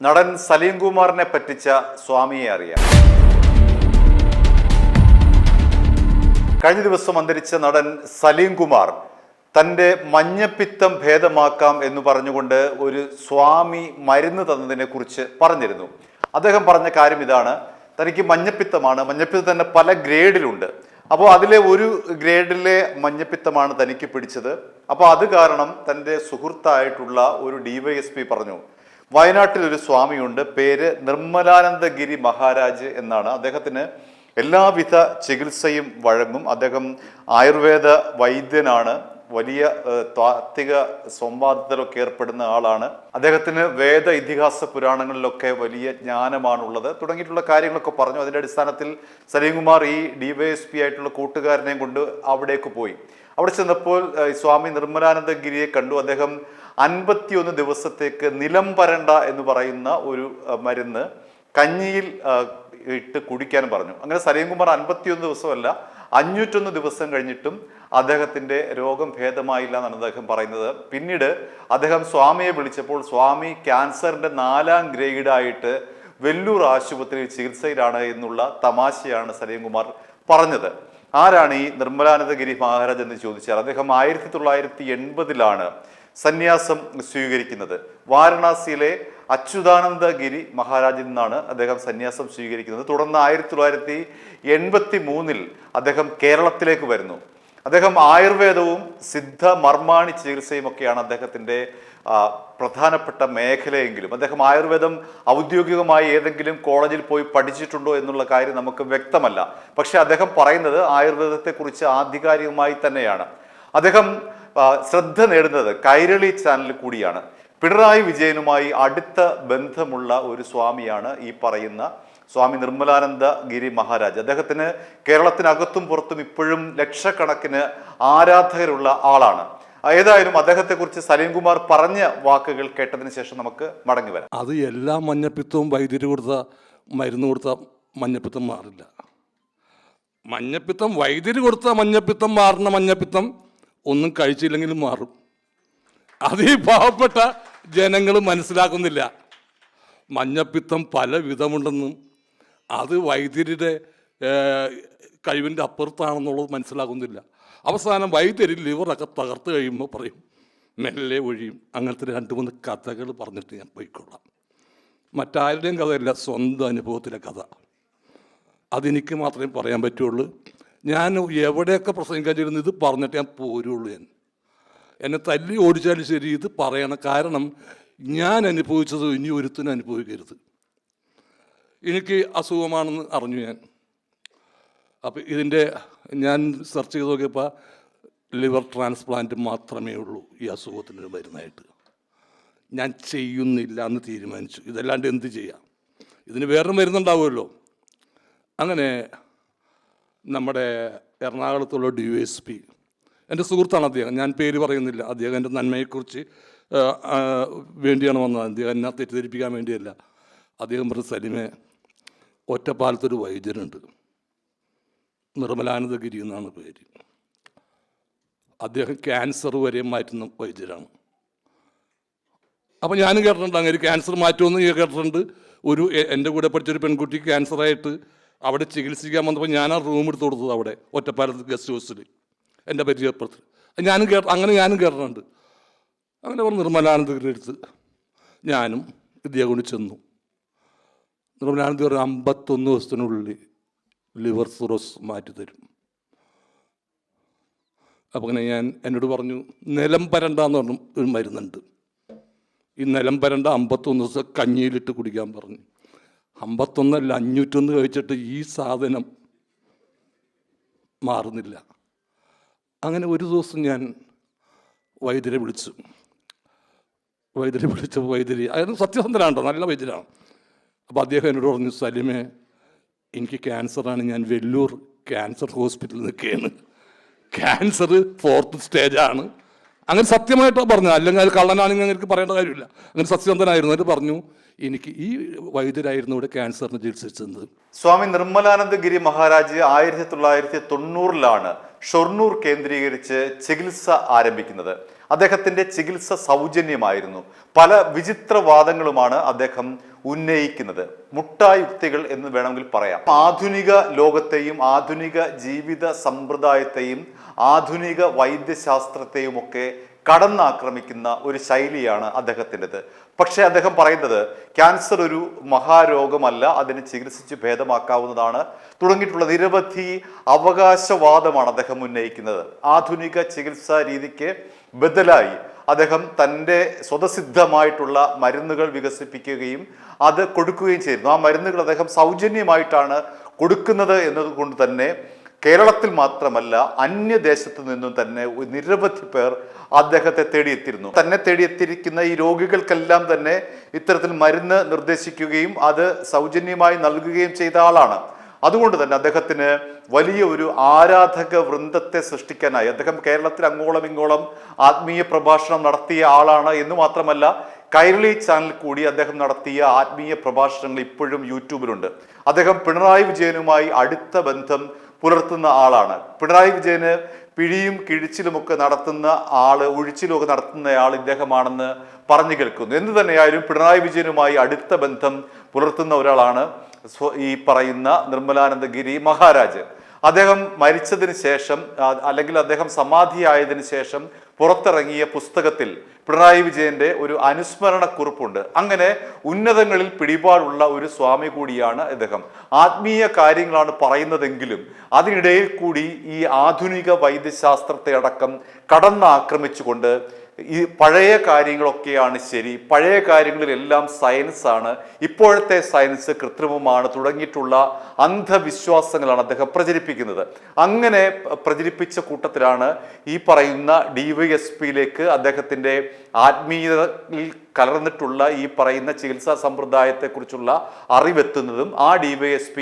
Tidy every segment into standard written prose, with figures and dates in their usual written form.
നടൻ സലീം കുമാറിനെ പറ്റിച്ച സ്വാമിയെ അറിയാം. കഴിഞ്ഞ ദിവസം അന്തരിച്ച നടൻ സലീം കുമാർ തൻ്റെ മഞ്ഞപ്പിത്തം ഭേദമാക്കാം എന്ന് പറഞ്ഞുകൊണ്ട് ഒരു സ്വാമി മരുന്ന് തന്നതിനെ കുറിച്ച് പറഞ്ഞിരുന്നു. അദ്ദേഹം പറഞ്ഞ കാര്യം ഇതാണ്: തനിക്ക് മഞ്ഞപ്പിത്തമാണ്, മഞ്ഞപ്പിത്തം തന്നെ പല ഗ്രേഡിലുണ്ട്. അപ്പോൾ അതിലെ ഒരു ഗ്രേഡിലെ മഞ്ഞപ്പിത്തമാണ് തനിക്ക് പിടിച്ചത്. അപ്പോൾ അത് കാരണം തൻ്റെ സുഹൃത്തായിട്ടുള്ള ഒരു DYSP പറഞ്ഞു, വയനാട്ടിൽ ഒരു സ്വാമിയുണ്ട്, പേര് നിർമ്മലാനന്ദഗിരി മഹാരാജ് എന്നാണ്. അദ്ദേഹത്തിന് എല്ലാവിധ ചികിത്സയും വഴങ്ങും. അദ്ദേഹം ആയുർവേദ വൈദ്യനാണ്, വലിയ താത്വിക സംവാദത്തിലൊക്കെ ഏർപ്പെടുന്ന ആളാണ്. അദ്ദേഹത്തിന് വേദ ഇതിഹാസ പുരാണങ്ങളിലൊക്കെ വലിയ ജ്ഞാനമാണുള്ളത് തുടങ്ങിയിട്ടുള്ള കാര്യങ്ങളൊക്കെ പറഞ്ഞു. അതിൻ്റെ അടിസ്ഥാനത്തിൽ സലീം കുമാർ ഈ DYSP ആയിട്ടുള്ള കൂട്ടുകാരനെയും കൊണ്ട് അവിടേക്ക് പോയി. അവിടെ ചെന്നപ്പോൾ സ്വാമി നിർമ്മലാനന്ദഗിരിയെ കണ്ടു. അദ്ദേഹം 51 ദിവസത്തേക്ക് നിലം പരണ്ട എന്ന് പറയുന്ന ഒരു മരുന്ന് കഞ്ഞിയിൽ ഇട്ട് കുടിക്കാൻ പറഞ്ഞു. അങ്ങനെ സലീം കുമാർ 51 ദിവസമല്ല 501 ദിവസം കഴിഞ്ഞിട്ടും അദ്ദേഹത്തിൻ്റെ രോഗം ഭേദമായില്ല എന്നാണ് അദ്ദേഹം പറയുന്നത്. പിന്നീട് അദ്ദേഹം സ്വാമിയെ വിളിച്ചപ്പോൾ സ്വാമി ക്യാൻസറിൻ്റെ 4ാം ഗ്രേഡായിട്ട് വെല്ലൂർ ആശുപത്രിയിൽ ചികിത്സയിലാണ് എന്നുള്ള തമാശയാണ് സലീം കുമാർ പറഞ്ഞത്. ആരാണ് ഈ നിർമ്മലാനന്ദഗിരി മഹാരാജ് എന്ന് ചോദിച്ചാൽ, അദ്ദേഹം 1980 സന്യാസം സ്വീകരിക്കുന്നത്. വാരണാസിയിലെ അച്യുതാനന്ദഗിരി മഹാരാജിൽ നിന്നാണ് അദ്ദേഹം സന്യാസം സ്വീകരിക്കുന്നത്. തുടർന്ന് 1983 അദ്ദേഹം കേരളത്തിലേക്ക് വരുന്നു. അദ്ദേഹം ആയുർവേദവും സിദ്ധ മർമാണി ചികിത്സയും ഒക്കെയാണ് അദ്ദേഹത്തിൻ്റെ പ്രധാനപ്പെട്ട മേഖലയെങ്കിലും അദ്ദേഹം ആയുർവേദം ഔദ്യോഗികമായി ഏതെങ്കിലും കോളേജിൽ പോയി പഠിച്ചിട്ടുണ്ടോ എന്നുള്ള കാര്യം നമുക്ക് വ്യക്തമല്ല. പക്ഷെ അദ്ദേഹം പറയുന്നത് ആയുർവേദത്തെക്കുറിച്ച് ആധികാരികമായി തന്നെയാണ്. അദ്ദേഹം ശ്രദ്ധ നേടുന്നത് കൈരളി ചാനലിൽ കൂടിയാണ്. പിണറായി വിജയനുമായി അടുത്ത ബന്ധമുള്ള ഒരു സ്വാമിയാണ് ഈ പറയുന്ന സ്വാമി നിർമ്മലാനന്ദഗിരി മഹാരാജ്. അദ്ദേഹത്തിന് കേരളത്തിനകത്തും പുറത്തും ഇപ്പോഴും ലക്ഷക്കണക്കിന് ആരാധകരുള്ള ആളാണ്. ഏതായാലും അദ്ദേഹത്തെക്കുറിച്ച് സലീം കുമാർ പറഞ്ഞ വാക്കുകൾ കേട്ടതിന് ശേഷം നമുക്ക് മടങ്ങി വരാം. അത് എല്ലാ മഞ്ഞപ്പിത്തവും വൈദ്യുതി കൊടുത്ത മരുന്ന് കൊടുത്ത മഞ്ഞപ്പിത്തം മാറില്ല. മഞ്ഞപ്പിത്തം വൈദ്യുതി കൊടുത്ത മഞ്ഞപ്പിത്തം മാറുന്ന മഞ്ഞപ്പിത്തം ഒന്നും കഴിച്ചില്ലെങ്കിലും മാറും. അത് ഈ പാവപ്പെട്ട ജനങ്ങൾ മനസ്സിലാക്കുന്നില്ല. മഞ്ഞപ്പിത്തം പല വിധമുണ്ടെന്നും അത് വൈദ്യരുടെ കഴിവിൻ്റെ അപ്പുറത്താണെന്നുള്ളത് മനസ്സിലാക്കുന്നില്ല. അവസാനം വൈദ്യരിൽ ലിവറൊക്കെ തകർത്ത് കഴിയുമ്പോൾ പറയും മെല്ലെ ഒഴിയും. അങ്ങനത്തെ 2-3 കഥകൾ പറഞ്ഞിട്ട് ഞാൻ പോയിക്കൊള്ളാം. മറ്റാരുടെയും കഥയല്ല, സ്വന്തം അനുഭവത്തിലെ കഥ. അതെനിക്ക് മാത്രമേ പറയാൻ പറ്റുള്ളൂ. ഞാൻ എവിടെയൊക്കെ പ്രസംഗിക്കാൻ ചെയ്യുന്നത് ഇത് പറഞ്ഞിട്ട് ഞാൻ പോരുള്ളൂ. എന്നെ തല്ലി ഓടിച്ചാലും ശരി ഇത് പറയണം. കാരണം ഞാൻ അനുഭവിച്ചത് ഇനി ഒരുത്തിനും അനുഭവിക്കരുത്. എനിക്ക് അസുഖമാണെന്ന് അറിഞ്ഞു ഞാൻ. അപ്പോൾ ഞാൻ സെർച്ച് ചെയ്ത് നോക്കിയപ്പോൾ ലിവർ ട്രാൻസ്പ്ലാന്റ് മാത്രമേ ഉള്ളൂ ഈ അസുഖത്തിന് മരുന്നായിട്ട്. ഞാൻ ചെയ്യുന്നില്ല എന്ന് തീരുമാനിച്ചു. ഇതല്ലാണ്ട് എന്ത് ചെയ്യാം? ഇതിന് വേറെ മരുന്നുണ്ടാവുമല്ലോ. അങ്ങനെ നമ്മുടെ എറണാകുളത്തുള്ള DYSP, എൻ്റെ സുഹൃത്താണ് അദ്ദേഹം, ഞാൻ പേര് പറയുന്നില്ല. അദ്ദേഹം എൻ്റെ നന്മയെക്കുറിച്ച് വേണ്ടിയാണ് വന്നത്. അദ്ദേഹം എന്നെ തെറ്റിദ്ധരിപ്പിക്കാൻ വേണ്ടിയല്ല. അദ്ദേഹം പറഞ്ഞ, സലിമേ, ഒറ്റപ്പാലത്തൊരു വൈദ്യരുണ്ട്, നിർമ്മലാനന്ദഗിരി എന്നാണ് പേര്. അദ്ദേഹം ക്യാൻസർ വരെ മാറ്റുന്ന വൈദ്യരാണ്. അപ്പോൾ ഞാനും കേട്ടിട്ടുണ്ട് അങ്ങനെ ക്യാൻസർ മാറ്റുമെന്ന് കേട്ടിട്ടുണ്ട്. എൻ്റെ കൂടെ പഠിച്ചൊരു പെൺകുട്ടി ക്യാൻസറായിട്ട് അവിടെ ചികിത്സിക്കാൻ വന്നപ്പോൾ ഞാൻ ആ റൂം എടുത്ത് കൊടുത്തത് അവിടെ ഒറ്റപ്പാലത്ത് ഗസ്റ്റ് ഹൗസിൽ എൻ്റെ പരിചയപ്പെടുത്തി. ഞാനും കേട്ടിട്ടുണ്ട്. അങ്ങനെ പറഞ്ഞ് നിർമ്മലാനന്ദഗിരി അടുത്ത് ഞാനും ഇദ്ദേഹം കൊണ്ട് ചെന്നു. നിർമ്മലാനന്ദ ഒരു 51 ദിവസത്തിനുള്ളിൽ ലിവർ സിറോസ് മാറ്റിത്തരും. അപ്പോൾ അങ്ങനെ എന്നോട് പറഞ്ഞു, നിലം പരണ്ട എന്ന് പറഞ്ഞു ഒരു മരുന്നുണ്ട്. ഈ നിലം പരണ്ട 51 ദിവസം കഞ്ഞിയിലിട്ട് കുടിക്കാൻ പറഞ്ഞു. 51 അല്ല 501 കഴിച്ചിട്ട് ഈ സാധനം മാറുന്നില്ല. അങ്ങനെ ഒരു ദിവസം ഞാൻ വൈദ്യരെ വിളിച്ചപ്പോൾ വൈദ്യര് അയാൾ സത്യസന്ധനാണോ, നല്ല വൈദ്യരാണ്. അപ്പോൾ അദ്ദേഹം എന്നോട് പറഞ്ഞു, സലിമേ, എനിക്ക് ക്യാൻസറാണ്, ഞാൻ വെല്ലൂർ ക്യാൻസർ ഹോസ്പിറ്റലിൽ നിൽക്കുകയാണ്, ക്യാൻസർ 4th സ്റ്റേജാണ്. അങ്ങനെ സത്യമായിട്ടോ പറഞ്ഞു, അല്ലെങ്കിൽ അത് കള്ളനാണെങ്കിൽ എനിക്ക് പറയേണ്ട കാര്യമില്ല. അങ്ങനെ സത്യസന്ധനായിരുന്നു. എന്നിട്ട് പറഞ്ഞു, എനിക്ക് ഈ വൈദ്യരായിരുന്നു ഇവിടെ ക്യാൻസറിന് ചികിത്സിച്ചത്. സ്വാമി നിർമ്മലാനന്ദഗിരി മഹാരാജ് 1990 ഷൊർണൂർ കേന്ദ്രീകരിച്ച് ചികിത്സ ആരംഭിക്കുന്നത്. അദ്ദേഹത്തിന്റെ ചികിത്സ സൗജന്യമായിരുന്നു. പല വിചിത്രവാദങ്ങളുമാണ് അദ്ദേഹം ഉന്നയിക്കുന്നത്. മുട്ടായുക്തികൾ എന്ന് വേണമെങ്കിൽ പറയാം. ആധുനിക ലോകത്തെയും ആധുനിക ജീവിത സമ്പ്രദായത്തെയും ആധുനിക വൈദ്യശാസ്ത്രത്തെയും ഒക്കെ കടന്നാക്രമിക്കുന്ന ഒരു ശൈലിയാണ് അദ്ദേഹത്തിൻ്റെത്. പക്ഷേ അദ്ദേഹം പറയുന്നത് ക്യാൻസർ ഒരു മഹാരോഗമല്ല, അതിനെ ചികിത്സിച്ച് ഭേദമാക്കാവുന്നതാണ് തുടങ്ങിയിട്ടുള്ള നിരവധി അവകാശവാദമാണ് അദ്ദേഹം ഉന്നയിക്കുന്നത്. ആധുനിക ചികിത്സാ രീതിക്ക് ബദലായി അദ്ദേഹം തൻ്റെ സ്വതസിദ്ധമായിട്ടുള്ള മരുന്നുകൾ വികസിപ്പിക്കുകയും അത് കൊടുക്കുകയും ചെയ്യുന്നു. ആ മരുന്നുകൾ അദ്ദേഹം സൗജന്യമായിട്ടാണ് കൊടുക്കുന്നത് എന്നതുകൊണ്ട് തന്നെ കേരളത്തിൽ മാത്രമല്ല അന്യദേശത്തു നിന്നും തന്നെ നിരവധി പേർ അദ്ദേഹത്തെ തേടിയെത്തിയിരുന്നു. തന്നെ തേടിയെത്തിയിരിക്കുന്ന ഈ രോഗികൾക്കെല്ലാം തന്നെ ഇത്തരത്തിൽ മരുന്ന് നിർദ്ദേശിക്കുകയും അത് സൗജന്യമായി നൽകുകയും ചെയ്ത ആളാണ്. അതുകൊണ്ട് തന്നെ അദ്ദേഹത്തിന് വലിയ ഒരു ആരാധക വൃന്ദത്തെ സൃഷ്ടിക്കാനായി അദ്ദേഹം കേരളത്തിൽ അങ്ങോളം ഇങ്ങോളം ആത്മീയ പ്രഭാഷണം നടത്തിയ ആളാണ് എന്ന് മാത്രമല്ല കൈരളി ചാനൽ കൂടി അദ്ദേഹം നടത്തിയ ആത്മീയ പ്രഭാഷണങ്ങൾ ഇപ്പോഴും യൂട്യൂബിലുണ്ട്. അദ്ദേഹം പിണറായി വിജയനുമായി അടുത്ത ബന്ധം പുലർത്തുന്ന ആളാണ്. പിണറായി വിജയന് പിഴിയും കിഴിച്ചിലുമൊക്കെ നടത്തുന്ന ആള്, ഒഴിച്ചിലുമൊക്കെ നടത്തുന്നയാൾ ഇദ്ദേഹമാണെന്ന് പറഞ്ഞു കേൾക്കുന്നു. എന്തു തന്നെയായാലും പിണറായി വിജയനുമായി അടുത്ത ബന്ധം പുലർത്തുന്ന ഒരാളാണ് ഈ പറയുന്ന നിർമ്മലാനന്ദഗിരി മഹാരാജ്. അദ്ദേഹം മരിച്ചതിന് ശേഷം അല്ലെങ്കിൽ അദ്ദേഹം സമാധിയായതിനു ശേഷം പുറത്തിറങ്ങിയ പുസ്തകത്തിൽ പിണറായി വിജയന്റെ ഒരു അനുസ്മരണ കുറിപ്പുണ്ട്. അങ്ങനെ ഉന്നതങ്ങളിൽ പിടിപാടുള്ള ഒരു സ്വാമി കൂടിയാണ് അദ്ദേഹം. ആത്മീയ കാര്യങ്ങളാണ് പറയുന്നതെങ്കിലും അതിനിടയിൽ കൂടി ഈ ആധുനിക വൈദ്യശാസ്ത്രത്തെ അടക്കം കടന്നാക്രമിച്ചുകൊണ്ട് ഈ പഴയ കാര്യങ്ങളൊക്കെയാണ് ശരി, പഴയ കാര്യങ്ങളിലെല്ലാം സയൻസാണ്, ഇപ്പോഴത്തെ സയൻസ് കൃത്രിമമാണ് തുടങ്ങിയിട്ടുള്ള അന്ധവിശ്വാസങ്ങളാണ് അദ്ദേഹം പ്രചരിപ്പിക്കുന്നത്. അങ്ങനെ പ്രചരിപ്പിച്ച കൂട്ടത്തിലാണ് ഈ പറയുന്ന DYSPയിലേക്ക് അദ്ദേഹത്തിൻ്റെ ആത്മീയതയിൽ കലർന്നിട്ടുള്ള ഈ പറയുന്ന ചികിത്സാ സമ്പ്രദായത്തെക്കുറിച്ചുള്ള അറിവെത്തുന്നതും ആ DYSP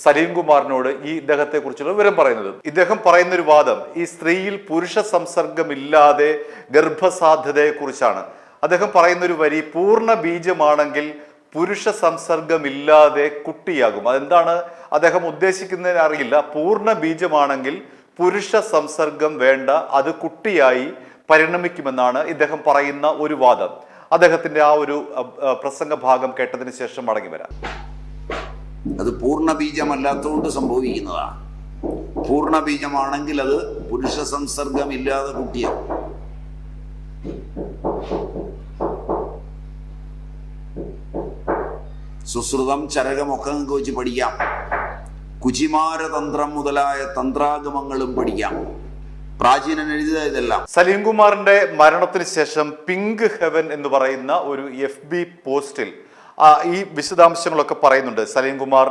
സലീം കുമാറിനോട് ഈ ഇദ്ദേഹത്തെക്കുറിച്ചുള്ള വിവരം പറയുന്നതും. ഇദ്ദേഹം പറയുന്നൊരു വാദം ഈ സ്ത്രീയിൽ പുരുഷ സംസർഗമില്ലാതെ ഗർഭസാധ്യതയെക്കുറിച്ചാണ്. അദ്ദേഹം പറയുന്നൊരു വരി പൂർണ്ണ ബീജമാണെങ്കിൽ പുരുഷ സംസർഗമില്ലാതെ കുട്ടിയാകും. അതെന്താണ് അദ്ദേഹം ഉദ്ദേശിക്കുന്നതിന് അറിയില്ല. പൂർണ്ണ ബീജമാണെങ്കിൽ പുരുഷ സംസർഗം വേണ്ട, അത് കുട്ടിയായി പരിണമിക്കുമെന്നാണ് ഇദ്ദേഹം പറയുന്ന ഒരു വാദം. അദ്ദേഹത്തിന്റെ ആ ഒരു പ്രസംഗ ഭാഗം കേട്ടതിന് ശേഷം മടങ്ങി വരാം. അത് പൂർണ്ണ ബീജമല്ലാത്തതുകൊണ്ട് സംഭവിക്കുന്നതാണ്. പൂർണ്ണ ബീജമാണെങ്കിൽ അത് പുരുഷ സംസർഗം ഇല്ലാതെ കുട്ടിയാവും. സുശ്രുതം ചരകമൊക്കെ നിങ്ങൾക്ക് വെച്ച് പഠിക്കാം. കുചിമാരതന്ത്രം മുതലായ തന്ത്രാഗമങ്ങളും പഠിക്കാം. പ്രാചീനൻ എഴുതിയ ഇതെല്ലാം. സലീം കുമാറിന്റെ മരണത്തിന് ശേഷം പിങ്ക് ഹെവൻ എന്ന് പറയുന്ന ഒരു FB പോസ്റ്റിൽ ഈ വിശദാംശങ്ങളൊക്കെ പറയുന്നുണ്ട്. സലീം കുമാർ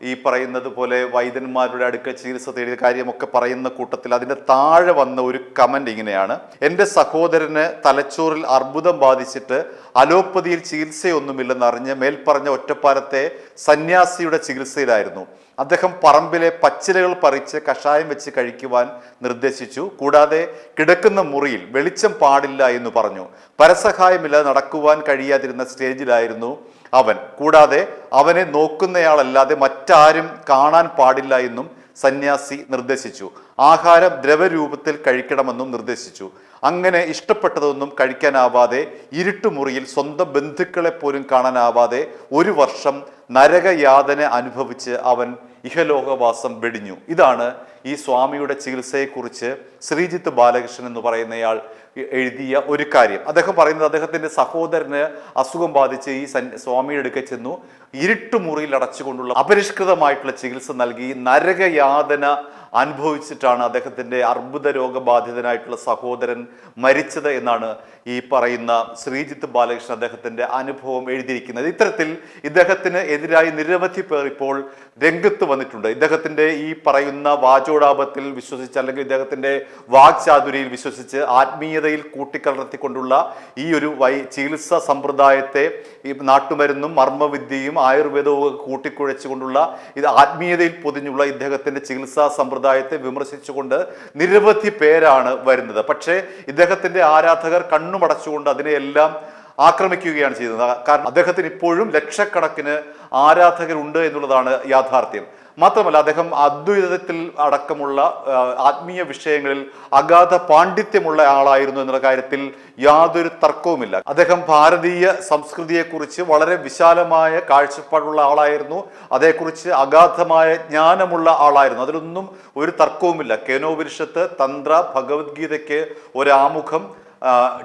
ഈ പറയുന്നത് പോലെ വൈദ്യന്മാരുടെ അടുക്കൽ ചികിത്സ തേടിയ കാര്യമൊക്കെ പറയുന്ന കൂട്ടത്തിൽ അതിൻ്റെ താഴെ വന്ന ഒരു കമന്റ് ഇങ്ങനെയാണ്: എൻ്റെ സഹോദരന് തലച്ചോറിൽ അർബുദം ബാധിച്ചിട്ട് അലോപ്പതിയിൽ ചികിത്സയൊന്നുമില്ലെന്ന് അറിഞ്ഞ് മേൽപ്പറഞ്ഞ ഒറ്റപ്പാലത്തെ സന്യാസിയുടെ ചികിത്സയിലായിരുന്നു. അദ്ദേഹം പറമ്പിലെ പച്ചിലകൾ പറിച്ച് കഷായം വെച്ച് കഴിക്കുവാൻ നിർദ്ദേശിച്ചു. കൂടാതെ കിടക്കുന്ന മുറിയിൽ വെളിച്ചം പാടില്ല എന്ന് പറഞ്ഞു. പരസഹായമില്ലാതെ നടക്കുവാൻ കഴിയാതിരുന്ന സ്റ്റേജിലായിരുന്നു അവൻ. കൂടാതെ അവനെ നോക്കുന്നയാളല്ലാതെ മറ്റാരും കാണാൻ പാടില്ല എന്നും സന്യാസി നിർദ്ദേശിച്ചു. ആഹാരം ദ്രവരൂപത്തിൽ കഴിക്കണമെന്നും നിർദ്ദേശിച്ചു. അങ്ങനെ ഇഷ്ടപ്പെട്ടതൊന്നും കഴിക്കാനാവാതെ ഇരുട്ടുമുറിയിൽ സ്വന്തം ബന്ധുക്കളെ പോലും കാണാനാവാതെ 1 വർഷം നരകയാതന അനുഭവിച്ച് അവൻ ഇഹലോകവാസം വെടിഞ്ഞു. ഇതാണ് ഈ സ്വാമിയുടെ ചികിത്സയെക്കുറിച്ച് ശ്രീജിത്ത് ബാലകൃഷ്ണൻ എന്ന് പറയുന്നയാൾ എഴുതിയ ഒരു കാര്യം. അദ്ദേഹം പറയുന്നത് അദ്ദേഹത്തിൻ്റെ സഹോദരന് അസുഖം ബാധിച്ച് ഈ സ്വാമിയുടെ അടുക്കൽ ചെന്നു. ഇരുട്ടുമുറിയിൽ അടച്ചുകൊണ്ടുള്ള അപരിഷ്കൃതമായിട്ടുള്ള ചികിത്സ നൽകി നരകയാതന അനുഭവിച്ചിട്ടാണ് അദ്ദേഹത്തിൻ്റെ അർബുദ രോഗബാധിതനായിട്ടുള്ള സഹോദരൻ മരിച്ചത് എന്നാണ് ഈ പറയുന്ന ശ്രീജിത്ത് ബാലകൃഷ്ണൻ അദ്ദേഹത്തിൻ്റെ അനുഭവം എഴുതിയിരിക്കുന്നത്. ഇത്തരത്തിൽ ഇദ്ദേഹത്തിന് എതിരായി നിരവധി പേർ ഇപ്പോൾ രംഗത്ത് വന്നിട്ടുണ്ട്. ഇദ്ദേഹത്തിൻ്റെ ഈ പറയുന്ന വാചോടാപത്തിൽ വിശ്വസിച്ച് അല്ലെങ്കിൽ ഇദ്ദേഹത്തിൻ്റെ വാക്ചാതുരിയിൽ വിശ്വസിച്ച് ആത്മീയതയിൽ കൂട്ടിക്കലർത്തിക്കൊണ്ടുള്ള ഈ ഒരു ചികിത്സാ സമ്പ്രദായത്തെ ഈ നാട്ടുമരുന്നും മർമ്മവിദ്യയും ആയുർവേദവും കൂട്ടിക്കുഴച്ചുകൊണ്ടുള്ള ഇത് ആത്മീയതയിൽ പൊതിഞ്ഞുള്ള ഇദ്ദേഹത്തിൻ്റെ ചികിത്സാ സമ്പ്രദായത്തെ വിമർശിച്ചുകൊണ്ട് നിരവധി പേരാണ് വരുന്നത്. പക്ഷേ ഇദ്ദേഹത്തിൻ്റെ ആരാധകർ കണ്ണുമടച്ചുകൊണ്ട് അതിനെയെല്ലാം ആക്രമിക്കുകയാണ് ചെയ്യുന്നത്. കാരണം അദ്ദേഹത്തിന് ഇപ്പോഴും ലക്ഷക്കണക്കിന് ആരാധകരുണ്ട് എന്നുള്ളതാണ് യാഥാർത്ഥ്യം. മാത്രമല്ല അദ്ദേഹം അദ്വൈതത്തിൽ അടക്കമുള്ള ആത്മീയ വിഷയങ്ങളിൽ അഗാധ പാണ്ഡിത്യമുള്ള ആളായിരുന്നു എന്നുള്ള കാര്യത്തിൽ യാതൊരു തർക്കവുമില്ല. അദ്ദേഹം ഭാരതീയ സംസ്കൃതിയെക്കുറിച്ച് വളരെ വിശാലമായ കാഴ്ചപ്പാടുള്ള ആളായിരുന്നു. അതേക്കുറിച്ച് അഗാധമായ ജ്ഞാനമുള്ള ആളായിരുന്നു. അതിലൊന്നും ഒരു തർക്കവുമില്ല. കേനോപനിഷത്ത്, തന്ത്ര, ഭഗവത്ഗീതയ്ക്ക് ഒരാമുഖം,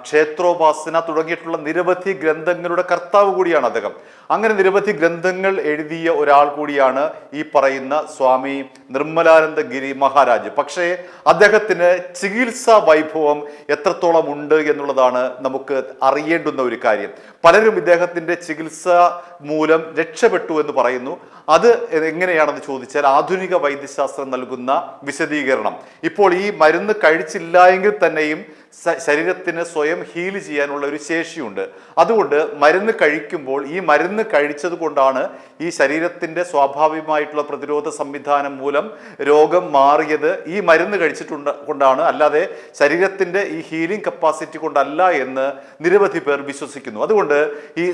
ക്ഷേത്രോപാസന തുടങ്ങിയിട്ടുള്ള നിരവധി ഗ്രന്ഥങ്ങളുടെ കർത്താവ് കൂടിയാണ് അദ്ദേഹം. അങ്ങനെ നിരവധി ഗ്രന്ഥങ്ങൾ എഴുതിയ ഒരാൾ കൂടിയാണ് ഈ പറയുന്ന സ്വാമി നിർമ്മലാനന്ദഗിരി മഹാരാജ്. പക്ഷേ അദ്ദേഹത്തിന് ചികിത്സാ വൈഭവം എത്രത്തോളം ഉണ്ട് എന്നുള്ളതാണ് നമുക്ക് അറിയേണ്ടുന്ന ഒരു കാര്യം. പലരും ഇദ്ദേഹത്തിന്റെ ചികിത്സ മൂലം രക്ഷപ്പെട്ടു എന്ന് പറയുന്നു. അത് എങ്ങനെയാണെന്ന് ചോദിച്ചാൽ ആധുനിക വൈദ്യശാസ്ത്രം നൽകുന്ന വിശദീകരണം, ഇപ്പോൾ ഈ മരുന്ന് കഴിച്ചില്ല എങ്കിൽ തന്നെയും ശരീരത്തിന് സ്വയം ഹീൽ ചെയ്യാനുള്ള ഒരു ശേഷിയുണ്ട്. അതുകൊണ്ട് മരുന്ന് കഴിക്കുമ്പോൾ ഈ മരുന്ന് കഴിച്ചത് കൊണ്ടാണ് ഈ ശരീരത്തിന്റെ സ്വാഭാവികമായിട്ടുള്ള പ്രതിരോധ സംവിധാനം മൂലം രോഗം മാറിയത്. ഈ മരുന്ന് കൊണ്ടാണ്, അല്ലാതെ ശരീരത്തിന്റെ ഈ ഹീലിംഗ് കപ്പാസിറ്റി കൊണ്ടല്ല എന്ന് നിരവധി പേർ വിശ്വസിക്കുന്നു. അതുകൊണ്ട് ഈ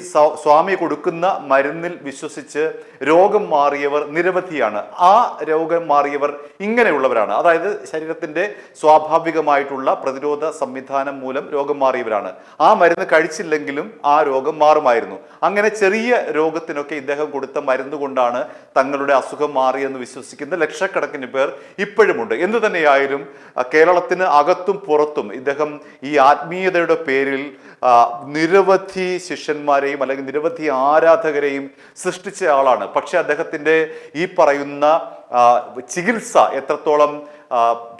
സ്വാമി കൊടുക്കുന്ന മരുന്നിൽ വിശ്വസിച്ച് രോഗം മാറിയവർ നിരവധിയാണ്. ആ രോഗം മാറിയവർ ഇങ്ങനെയുള്ളവരാണ്. അതായത് ശരീരത്തിന്റെ സ്വാഭാവികമായിട്ടുള്ള പ്രതിരോധ സംവിധാനം മൂലം രോഗം മാറിയവരാണ്. ആ മരുന്ന് കഴിച്ചില്ലെങ്കിലും ആ രോഗം മാറുമായിരുന്നു. അങ്ങനെ ചെറിയ രോഗത്തിനൊക്കെ ഇദ്ദേഹം കൊടുത്ത മരുന്ന് കൊണ്ടാണ് തങ്ങളുടെ അസുഖം മാറിയെന്ന് വിശ്വസിക്കുന്ന ലക്ഷക്കണക്കിന് പേർ ഇപ്പോഴുമുണ്ട്. എന്തു തന്നെയായാലും കേരളത്തിന് അകത്തും പുറത്തും ഇദ്ദേഹം ഈ ആത്മീയതയുടെ പേരിൽ നിരവധി ശിഷ്യന്മാരെയും അല്ലെങ്കിൽ നിരവധി ആരാധകരെയും സൃഷ്ടിച്ച ആളാണ്. പക്ഷെ അദ്ദേഹത്തിന്റെ ഈ പറയുന്ന ചികിത്സ എത്രത്തോളം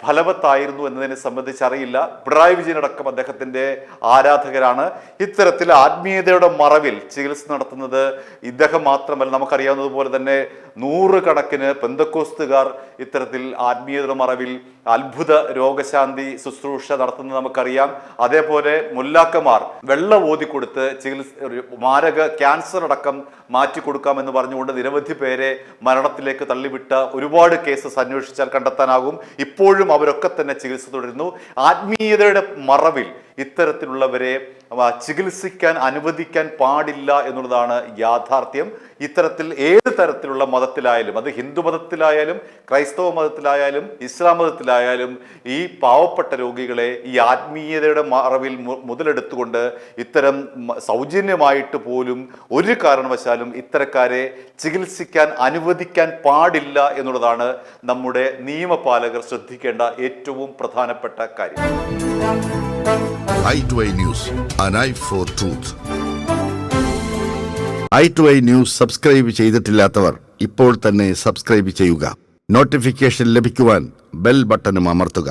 ഫലവത്തായിരുന്നു എന്നതിനെ സംബന്ധിച്ച് അറിയില്ല. പിണറായി വിജയനടക്കം അദ്ദേഹത്തിന്റെ ആരാധകരാണ്. ഇത്തരത്തിൽ ആത്മീയതയുടെ മറവിൽ ചികിത്സ നടത്തുന്നത് ഇദ്ദേഹം മാത്രമല്ല, നമുക്കറിയാവുന്നതുപോലെ തന്നെ നൂറുകണക്കിന് പെന്തക്കോസ്തുകാർ ഇത്തരത്തിൽ ആത്മീയതയുടെ മറവിൽ അത്ഭുത രോഗശാന്തി ശുശ്രൂഷ നടത്തുന്നത് നമുക്കറിയാം. അതേപോലെ മുല്ലാക്കമാർ വെള്ള ഓതി കൊടുത്ത് ചികിത്സ, മാരക ക്യാൻസർ അടക്കം മാറ്റിക്കൊടുക്കാമെന്ന് പറഞ്ഞുകൊണ്ട് നിരവധി പേരെ മരണത്തിലേക്ക് തള്ളിവിട്ട ഒരുപാട് കേസസ് അന്വേഷിച്ചാൽ കണ്ടെത്താനാകും. ഇപ്പോഴും അവരൊക്കെ തന്നെ ചികിത്സ തുടരുന്നു. ആത്മീയതയുടെ മറവിൽ ഇത്തരത്തിലുള്ളവരെ ചികിത്സിക്കാൻ അനുവദിക്കാൻ പാടില്ല എന്നുള്ളതാണ് യാഥാർത്ഥ്യം. ഇത്തരത്തിൽ ഏത് തരത്തിലുള്ള മതത്തിലായാലും, അത് ഹിന്ദു മതത്തിലായാലും ക്രൈസ്തവ മതത്തിലായാലും ഇസ്ലാം മതത്തിലായാലും, ഈ പാവപ്പെട്ട രോഗികളെ ഈ ആത്മീയതയുടെ മറവിൽ മുതലെടുത്തുകൊണ്ട് ഇത്തരം സൗജന്യമായിട്ട് പോലും ഒരു കാരണവശാലും ഇത്തരക്കാരെ ചികിത്സിക്കാൻ അനുവദിക്കാൻ പാടില്ല എന്നുള്ളതാണ് നമ്മുടെ നിയമപാലകർ ശ്രദ്ധിക്കേണ്ട ഏറ്റവും പ്രധാനപ്പെട്ട കാര്യം. i2i News, an eye for truth. i2i News subscribe ചെയ്തിട്ടില്ലാത്തവർ ഇപ്പോൾ തന്നെ സബ്സ്ക്രൈബ് ചെയ്യുക. നോട്ടിഫിക്കേഷൻ ലഭിക്കുവാൻ ബെൽ ബട്ടണും അമർത്തുക.